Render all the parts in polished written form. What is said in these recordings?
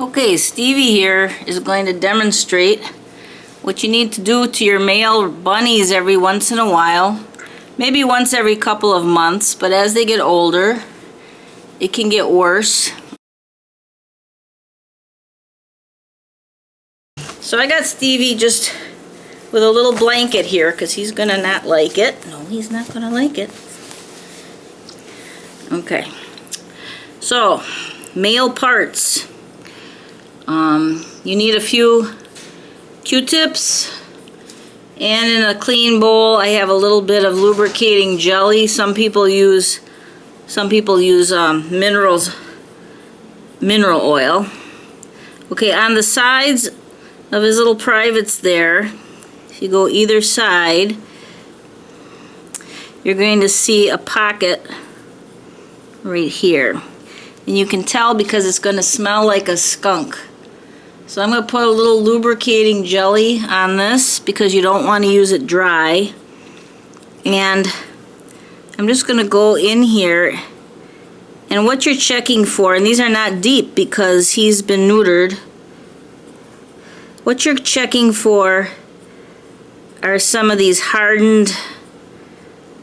Okay, Stevie here is going to demonstrate what you need to do to your male bunnies every once in a while. Maybe once every couple of months, but as they get older, it can get worse. So I got Stevie just with a little blanket here because he's going to not like it. No, he's not going to like it. Okay. So, male parts. You need a few Q-tips, and in a clean bowl I have a little bit of lubricating jelly. Some people use mineral oil. Okay, on the sides of his little privates there, if you go either side, you're going to see a pocket right here. And you can tell because it's going to smell like a skunk. So I'm going to put a little lubricating jelly on this because you don't want to use it dry. And I'm just going to go in here, and what you're checking for, and these are not deep because he's been neutered, what you're checking for are some of these hardened,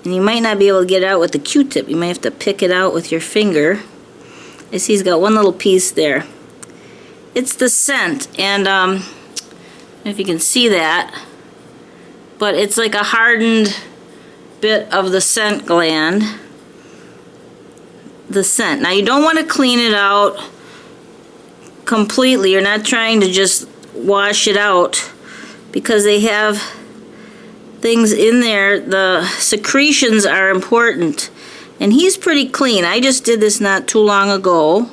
and you might not be able to get it out with the Q-tip. You might have to pick it out with your finger. I see he's got one little piece there. It's the scent, and I don't know if you can see that, but it's like a hardened bit of the scent gland. The scent. Now you don't want to clean it out completely. You're not trying to just wash it out because they have things in there. The secretions are important, and he's pretty clean. I just did this not too long ago.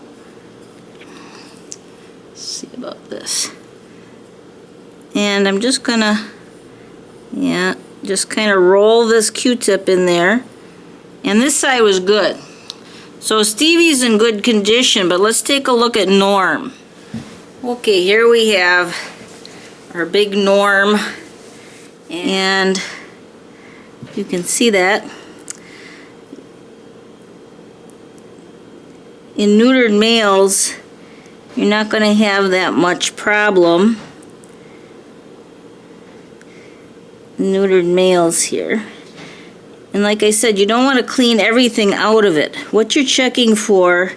See about this. And I'm just gonna, just kind of roll this Q-tip in there. And this side was good. So Stevie's in good condition, but let's take a look at Norm. Okay, here we have our big Norm. And you can see that. In neutered males, you're not going to have that much problem. Neutered males here. And like I said, you don't want to clean everything out of it. What you're checking for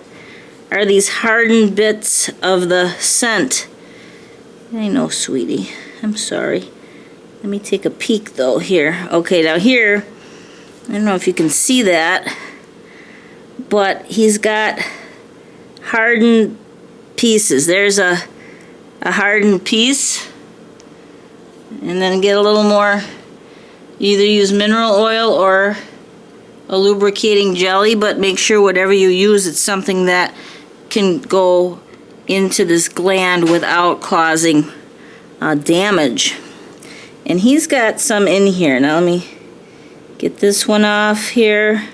are these hardened bits of the scent. I know, sweetie. I'm sorry. Let me take a peek though here. Okay, now here, I don't know if you can see that, but he's got hardened pieces. There's a hardened piece, and then get a little more. You either use mineral oil or a lubricating jelly, but make sure whatever you use, it's something that can go into this gland without causing damage. And he's got some in here. Now let me get this one off here.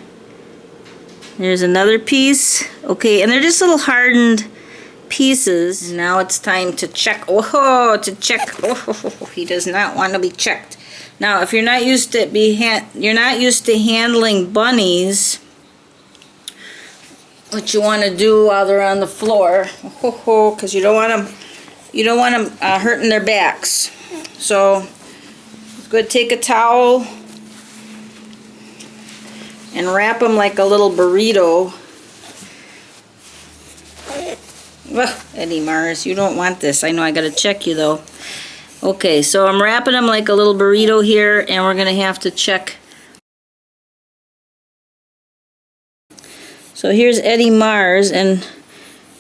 There's another piece. Okay, and they're just little hardened pieces. Now it's time to check. Oh, to check. Oh, he does not want to be checked. Now, if you're not used to handling bunnies, what you want to do while they're on the floor, because you don't want them hurting their backs. So, it's good to take a towel and wrap them like a little burrito. Ugh, Eddie Mars, you don't want this. I know, I gotta check you though. Okay, so I'm wrapping them like a little burrito here, and we're gonna have to check. So here's Eddie Mars, and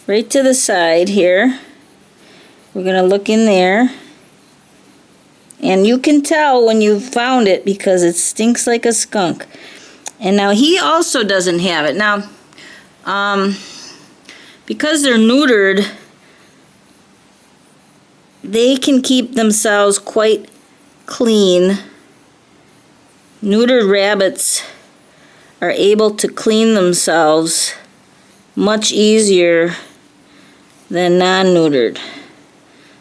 right to the side here, we're gonna look in there. And you can tell when you found it because it stinks like a skunk. And now he also doesn't have it. Now, because they're neutered, they can keep themselves quite clean. Neutered rabbits are able to clean themselves much easier than non-neutered.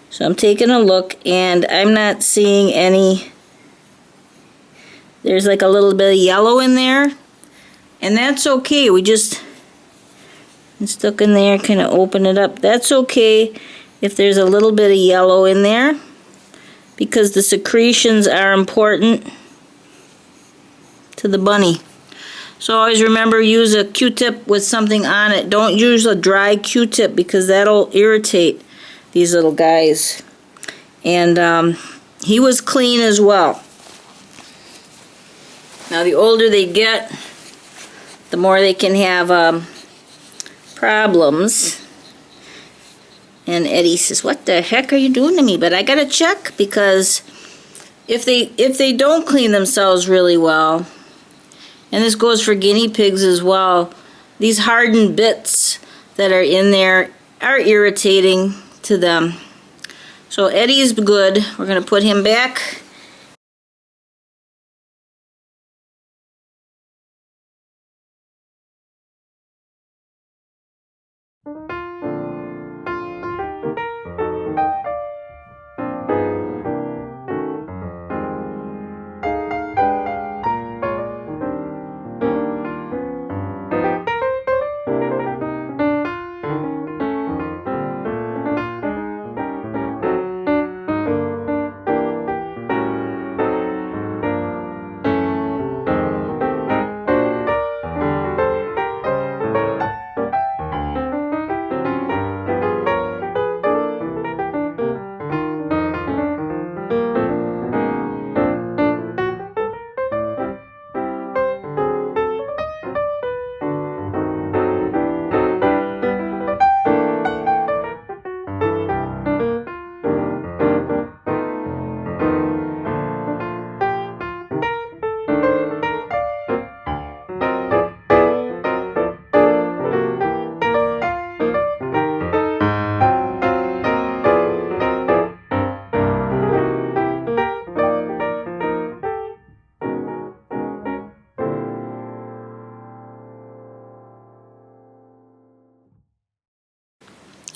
So I'm taking a look, and I'm not seeing any. There's like a little bit of yellow in there, and that's okay. We just stuck in there, kind of open it up. That's okay. if there's a little bit of yellow in there, because the secretions are important to the bunny. So always remember, use a Q-tip with something on it. Don't use a dry Q-tip because that'll irritate these little guys. And he was clean as well. Now the older they get, the more they can have problems. And Eddie says, "What the heck are you doing to me?" But I gotta check, because if they don't clean themselves really well, and this goes for guinea pigs as well, these hardened bits that are in there are irritating to them. So Eddie's good. We're gonna put him back.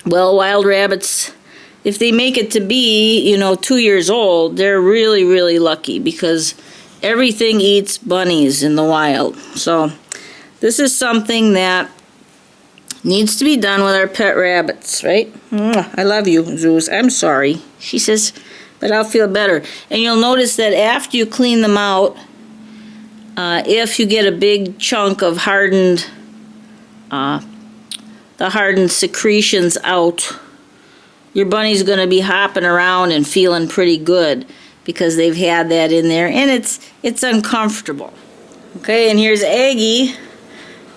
Well, wild rabbits, if they make it to be, 2 years old, they're really, really lucky, because everything eats bunnies in the wild. So this is something that needs to be done with our pet rabbits, right? I love you, Zeus. I'm sorry. She says, but I'll feel better. And you'll notice that after you clean them out, if you get a big chunk of hardened the hardened secretions out, your bunny's going to be hopping around and feeling pretty good, because they've had that in there, and it's uncomfortable. Okay, and here's Aggie.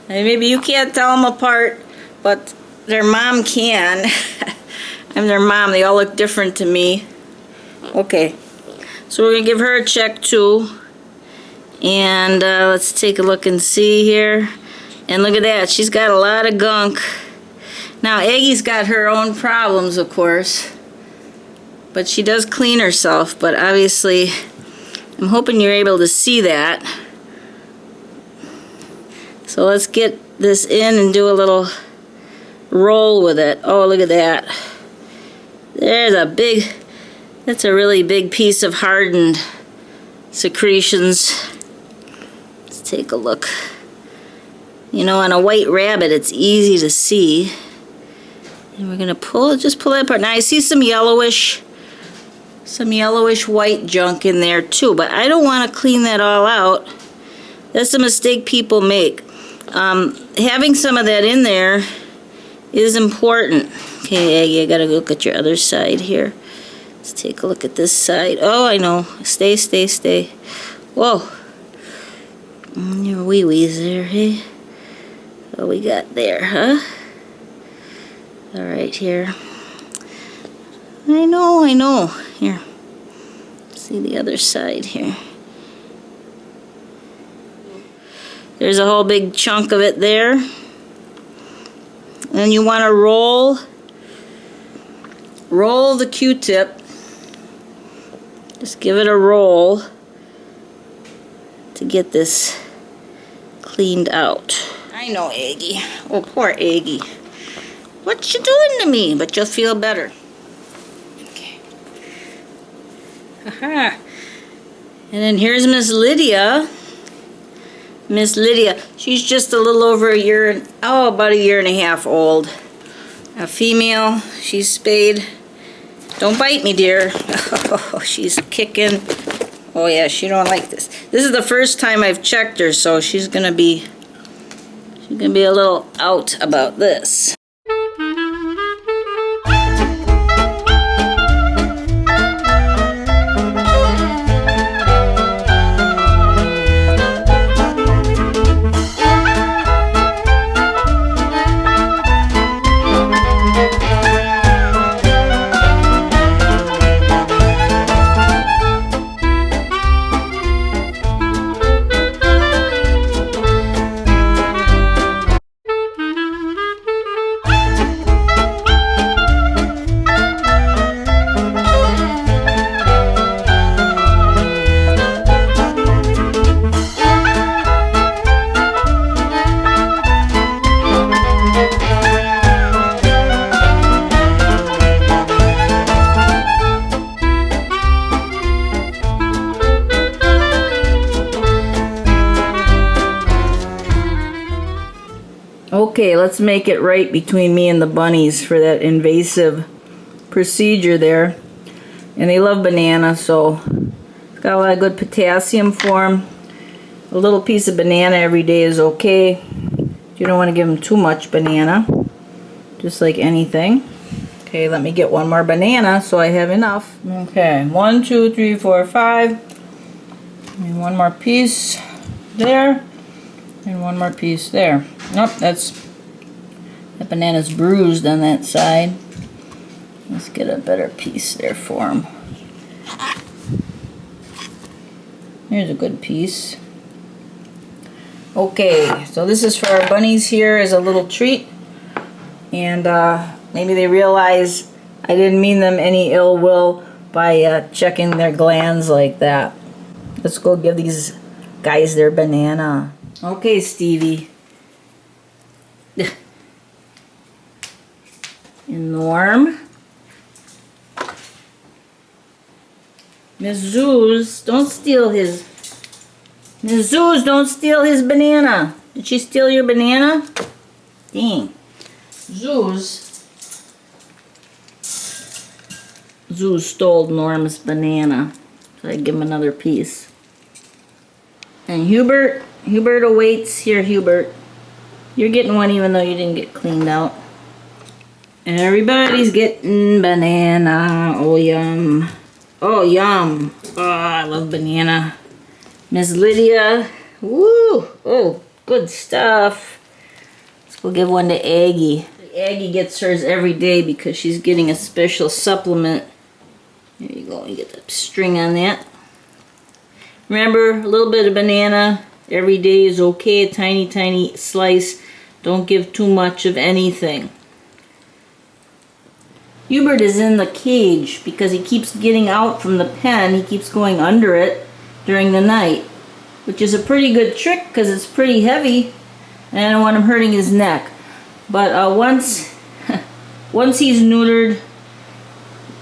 And maybe you can't tell them apart, but their mom can. I'm their mom. They all look different to me. Okay, so we're going to give her a check too. And let's take a look and see here. And look at that. She's got a lot of gunk. Now, Aggie's got her own problems, of course, but she does clean herself. But obviously, I'm hoping you're able to see that. So let's get this in and do a little roll with it. Oh, look at that. There's that's a really big piece of hardened secretions. Let's take a look. On a white rabbit, it's easy to see. And we're going to just pull it apart. Now I see some yellowish white junk in there too, but I don't want to clean that all out. That's a mistake people make. Having some of that in there is important. Okay, Aggie, I got to look at your other side here. Let's take a look at this side. Oh, I know. Stay. Whoa. Your wee-wee's there, hey? What we got there, huh? All right, here. I know. Here. See the other side here. There's a whole big chunk of it there. And you want to roll the Q-tip. Just give it a roll to get this cleaned out. I know, Aggie. Oh, poor Aggie. What you doing to me? But you'll feel better. Okay. Aha. And then here's Miss Lydia. Miss Lydia. She's just a little over about a year and a half old. A female. She's spayed. Don't bite me, dear. Oh, she's kicking. Oh yeah, she don't like this. This is the first time I've checked her, so she's gonna be a little out about this. Okay, let's make it right between me and the bunnies for that invasive procedure there. And they love banana, so it's got a lot of good potassium for them. A little piece of banana every day is okay. You don't want to give them too much banana, just like anything. Okay, let me get one more banana so I have enough. Okay, 1, 2, 3, 4, 5. And one more piece there. And one more piece there. Nope, that banana's bruised on that side. Let's get a better piece there for him. Here's a good piece. Okay, so this is for our bunnies here as a little treat. And maybe they realize I didn't mean them any ill will by checking their glands like that. Let's go give these guys their banana. Okay, Stevie. And Norm. Miss Zoos, don't steal his. Miss Zoos, don't steal his banana. Did she steal your banana? Dang. Zoos. Zoos stole Norm's banana. So I give him another piece. And Hubert awaits. Here, Hubert. You're getting one even though you didn't get cleaned out. Everybody's getting banana. Oh, yum. Oh, yum. Oh, I love banana. Miss Lydia. Woo. Oh, good stuff. Let's go give one to Aggie. Aggie gets hers every day because she's getting a special supplement. There you go. You get the string on that. Remember, a little bit of banana every day is okay. A tiny, tiny slice. Don't give too much of anything. Hubert is in the cage because he keeps getting out from the pen. He keeps going under it during the night, which is a pretty good trick because it's pretty heavy and I don't want him hurting his neck. But once he's neutered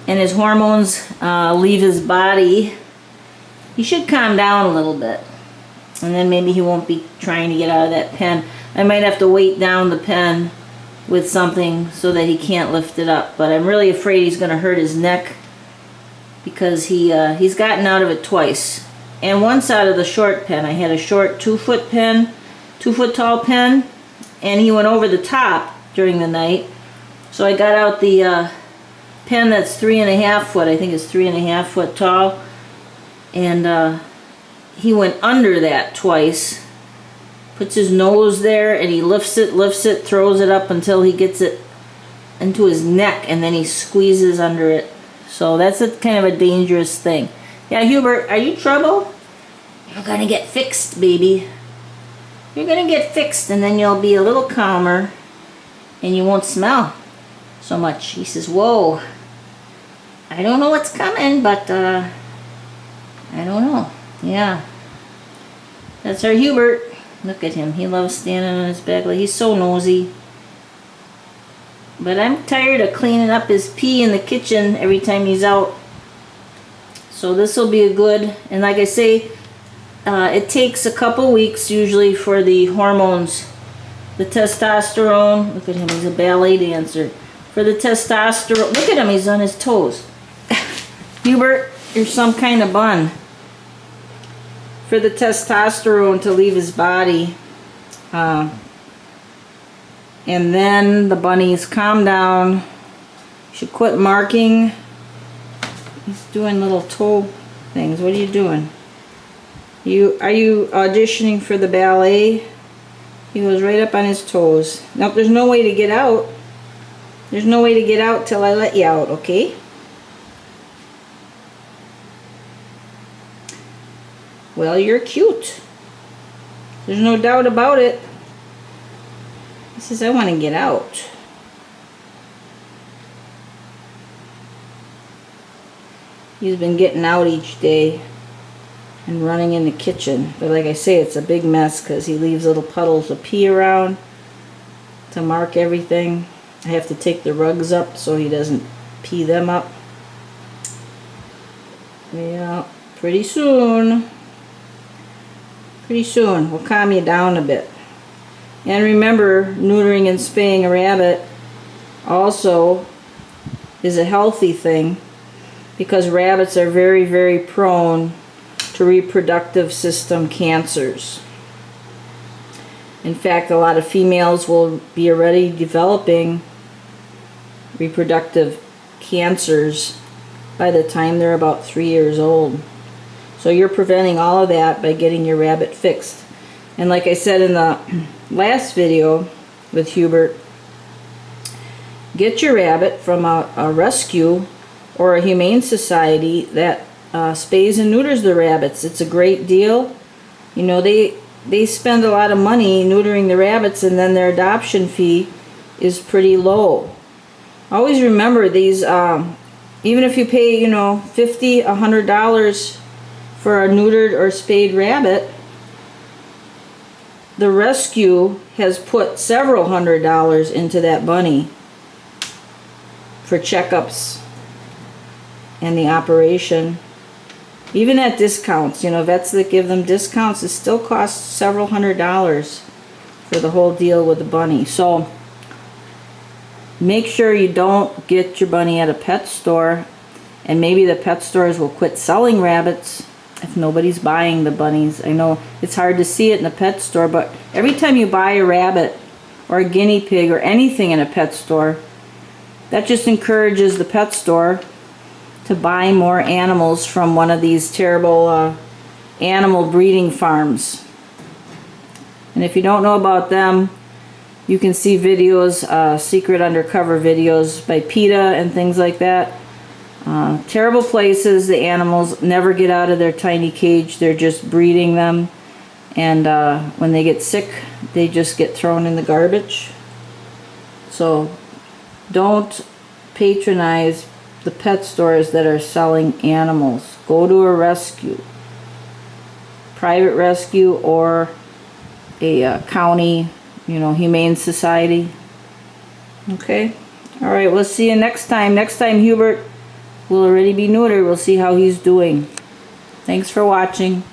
and his hormones leave his body, he should calm down a little bit. And then maybe he won't be trying to get out of that pen. I might have to weight down the pen with something so that he can't lift it up. But I'm really afraid he's going to hurt his neck because he's gotten out of it twice. And once out of the short pen. I had a short 2-foot pen, 2-foot tall pen, and he went over the top during the night. So I got out the pen that's 3.5 foot. I think it's 3.5 foot tall. And he went under that twice. Puts his nose there and he lifts it, throws it up until he gets it into his neck and then he squeezes under it. So that's a kind of a dangerous thing. Yeah, Hubert, are you trouble? You're gonna get fixed, baby. You're gonna get fixed and then you'll be a little calmer and you won't smell so much. He says, whoa, I don't know what's coming, but I don't know. Yeah. That's our Hubert. Look at him. He loves standing on his back. He's so nosy. But I'm tired of cleaning up his pee in the kitchen every time he's out. So this will be a good, and like I say, it takes a couple weeks usually for the hormones, the testosterone. Look at him. He's a ballet dancer. For the testosterone. Look at him. He's on his toes. Hubert, you're some kind of bun. For the testosterone to leave his body. And then the bunnies calm down. You should quit marking. He's doing little toe things. What are you doing? Are you auditioning for the ballet? He goes right up on his toes. Nope, there's no way to get out. There's no way to get out till I let you out, okay? Well, you're cute. There's no doubt about it. He says, I want to get out. He's been getting out each day and running in the kitchen. But like I say, it's a big mess because he leaves little puddles of pee around to mark everything. I have to take the rugs up so he doesn't pee them up. Yeah, pretty soon we'll calm you down a bit. And remember, neutering and spaying a rabbit also is a healthy thing because rabbits are very, very prone to reproductive system cancers. In fact, a lot of females will be already developing reproductive cancers by the time they're about 3 years old. So you're preventing all of that by getting your rabbit fixed. And like I said in the last video with Hubert, get your rabbit from a rescue or a humane society that spays and neuters the rabbits. It's a great deal. You know, they spend a lot of money neutering the rabbits, and then their adoption fee is pretty low. Always remember these, even if you pay, you know, $50, $100 for a neutered or spayed rabbit, the rescue has put several $100s into that bunny for checkups and the operation. Even at discounts, you know, vets that give them discounts, it still costs several $100s for the whole deal with the bunny. So make sure you don't get your bunny at a pet store, and maybe the pet stores will quit selling rabbits if nobody's buying the bunnies. I know it's hard to see it in a pet store, but every time you buy a rabbit or a guinea pig or anything in a pet store, that just encourages the pet store to buy more animals from one of these terrible animal breeding farms. And if you don't know about them, you can see videos, secret undercover videos by PETA and things like that. Terrible places. The animals never get out of their tiny cage. They're just breeding them, and when they get sick, they just get thrown in the garbage. So don't patronize the pet stores that are selling animals. Go to a rescue, private rescue, or a county, you know, humane society. Okay? All right, we'll see you next time. Next time Hubert will already be neutered. We'll see how he's doing. Thanks for watching.